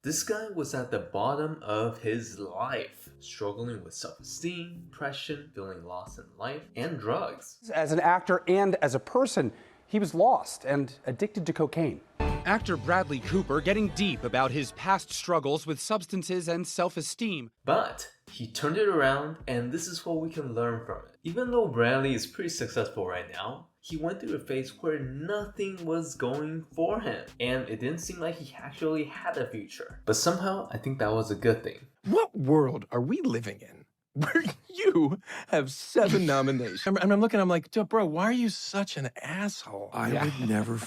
This guy was at the bottom of his life, struggling with self-esteem, depression, feeling lost in life, and drugs. As an actor and as a person, he was lost and addicted to cocaine. Actor Bradley Cooper getting deep about his past struggles with substances and self-esteem. But he turned it around, and this is what we can learn from it. Even though Bradley is pretty successful right now, he went through a phase where nothing was going for him, and it didn't seem like he actually had a future. But somehow, I think that was a good thing. What world are we living in where you have 7 nominations? I'm looking, I'm like, bro, why are you such an asshole? I would never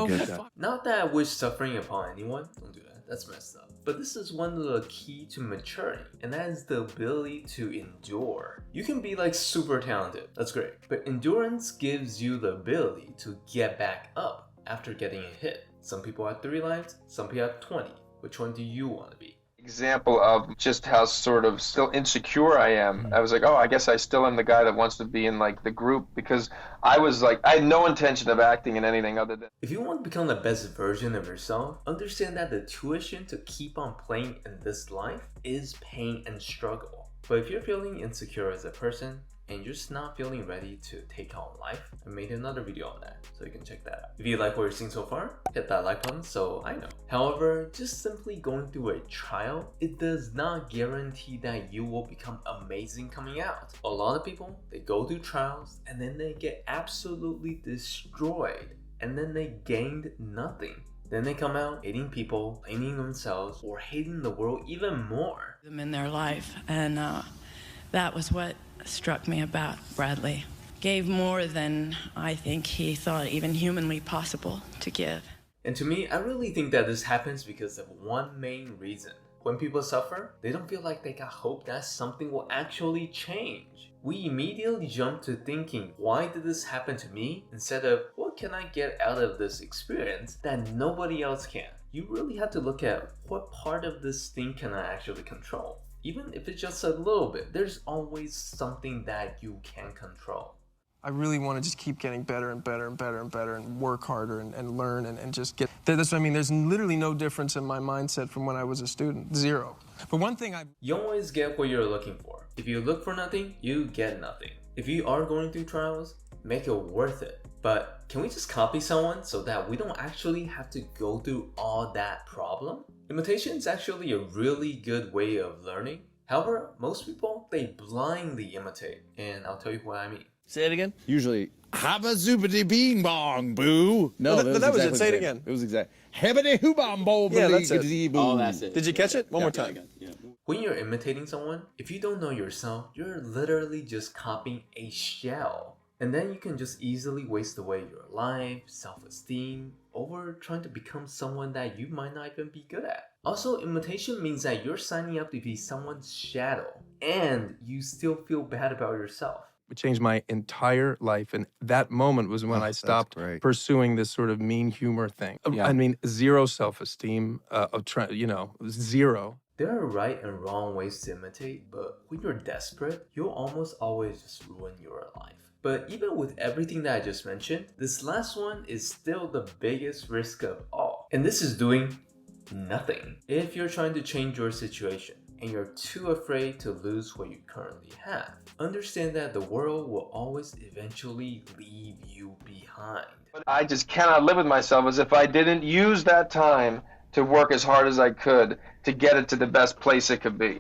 get that. Not that I wish suffering upon anyone, don't do that, that's messed up. But this is one of the key to maturity, and that is the ability to endure. You can be like super talented, that's great, but endurance gives you the ability to get back up after getting a hit. Some people have 3 lives, some people have 20. Which one do you want to be? Example of just how sort of still insecure I am. I was like, oh, I guess I still am the guy that wants to be in like the group, because I was like, I had no intention of acting in anything other than. If you want to become the best version of yourself, understand that the tuition to keep on playing in this life is pain and struggle. But if you're feeling insecure as a person, and you're just not feeling ready to take on life, I made another video on that, so you can check that out. If you like what you're seeing so far, hit that like button so I know. However, just simply going through a trial, it does not guarantee that you will become amazing coming out. A lot of people, they go through trials and then they get absolutely destroyed, and then they gained nothing. Then they come out hating people, blaming themselves, or hating the world even more. Them in their life, and that was what struck me about Bradley. Gave more than I think he thought even humanly possible to give. And to me, I really think that this happens because of one main reason. When people suffer, they don't feel like they got hope that something will actually change. We immediately jump to thinking, why did this happen to me? Instead of, what can I get out of this experience that nobody else can? You really have to look at what part of this thing can I actually control. Even if it's just a little bit, there's always something that you can control. I really want to just keep getting better and better and better and better and work harder and learn and just get. That's what I mean. There's literally no difference in my mindset from when I was a student. 0. But one thing You always get what you're looking for. If you look for nothing, you get nothing. If you are going through trials, make it worth it. But can we just copy someone so that we don't actually have to go through all that problem? Imitation is actually a really good way of learning. However, most people, they blindly imitate, and I'll tell you what I mean. Say it again. Usually, habba zoopity bing bong boo. No, that was it. Say it again. It was exact. Hebbity hoobam bo. Yeah, that's it. Oh, that's it. Did you catch it? One more time. Yeah. When you're imitating someone, if you don't know yourself, you're literally just copying a shell. And then you can just easily waste away your life, self-esteem, over trying to become someone that you might not even be good at. Also, imitation means that you're signing up to be someone's shadow, and you still feel bad about yourself. It changed my entire life, and that moment was when I stopped pursuing this sort of mean humor thing. Yeah. I mean, 0 self-esteem, 0. There are right and wrong ways to imitate, but when you're desperate, you'll almost always just ruin your life. But even with everything that I just mentioned, this last one is still the biggest risk of all. And this is doing nothing. If you're trying to change your situation and you're too afraid to lose what you currently have, understand that the world will always eventually leave you behind. I just cannot live with myself as if I didn't use that time to work as hard as I could to get it to the best place it could be.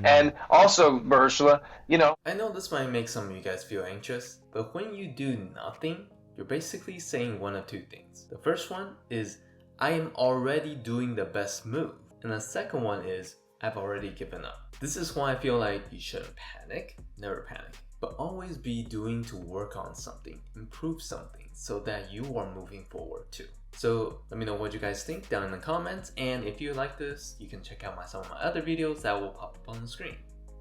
And also, Ursula, I know this might make some of you guys feel anxious, but when you do nothing, you're basically saying one of 2 things. The first one is, I am already doing the best move. And the second one is, I've already given up. This is why I feel like you shouldn't panic, never panic, but always be doing to work on something, improve something, so that you are moving forward too. So let me know what you guys think down in the comments, and if you like this, you can check out some of my other videos that will pop up on the screen.